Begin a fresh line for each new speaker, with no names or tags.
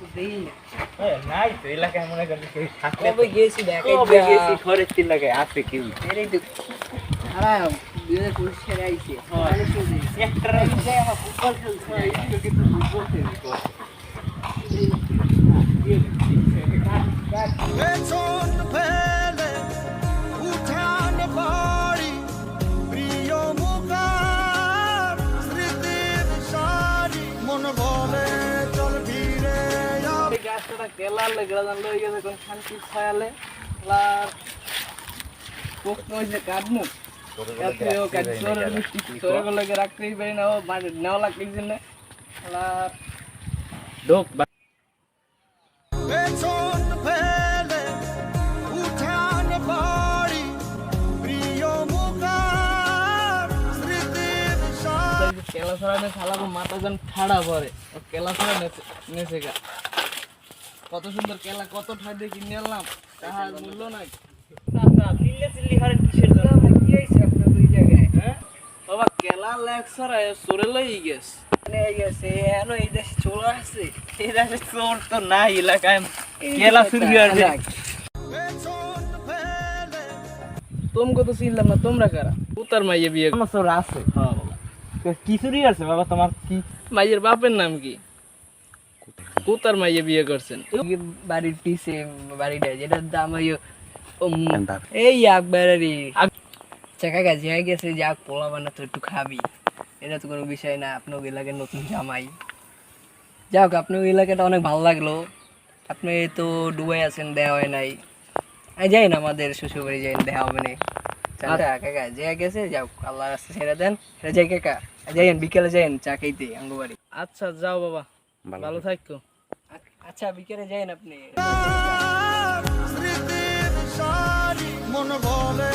তো দেই না।
নাই তো এলাকায় মনে করি কেউ থাকলে
কবে গেছি দেখ
কবে গেছি ঘরের এলাকায় আছে কেউ
এই তো খারাপ 2025 সালে আইছে
একটা
আমার ফুটবল খেলতে হয় কিন্তু ফুটবল খেলতে
পেছন ফেলে উঠান বাড়ি প্রিয় মুখার স্মৃতির সারি মন বলে চল ফিরে যাব।
এই গাছটা কেলার লেগে জানলো এই গেছে কোন শান্তি ছায়ালে লার প্রশ্ন হইছে কাটমু কাটলেও কাট জোরের মিষ্টি জোরের লগে রাখতেই পারি না ও মানে নেওয়া লাগতেছে না লার
ঢোক
পেছন ফেলে উঠান বাড়ি প্রিয় মুখার স্মৃতির সারি
কেলা ছড়ানে শালাকে মাথা যখন ঠাড়া পরে ও কেলা ছড়া নেছে গা কত সুন্দর কেলা কত ঠাই দিয়ে কিনে আনলাম তাহার মূল্য নাই কি হয়েছে আপনার দুই জায়গায় বাবা কেলা লেকচার সরে লই গেছে গেছে এনো এই দেশে চলে আসছে
এই দেশে চোর তো নাই এলাকায় কেলা চুরি হয়েছে
পেছন ফেলে
তোমকে তো চিনলাম না তোমরা কারা উতার মাইয়ে বিয়ে
কোনো চোর আছে
হ্যাঁ বাবা
তো কি চুরি আছে বাবা তোমার কি
মাইয়ের বাপের নাম কি কুতার মাইয়ে বিয়ে করছেন বাড়ির পিছে বাড়িটা যেটার দাম এই আকবরারি চাকা গাছি হয়ে গেছে যে আগ পোলা বানা তো একটু খাবি এটা তো কোনো বিষয় না আপনার এলাকার নতুন জামাই যাক আপনার এলাকাটা অনেক ভালো লাগলো আপনি তো ডুবাই আছেন দেওয়া হয় নাই যাই না আমাদের শ্বশুরবাড়ি যাই দেখা হবে না চাচা কাকা যে গেছে যাও আল্লাহ রাস্তা ছেড়ে দেন সেটা যাই কাকা যাইন বিকেলে যাইন চা খাইতে আঙ্গুবাড়ি আচ্ছা যাও বাবা ভালো থাকো আচ্ছা বিকেলে যাইন আপনি
স্মৃতির সারি মন বলে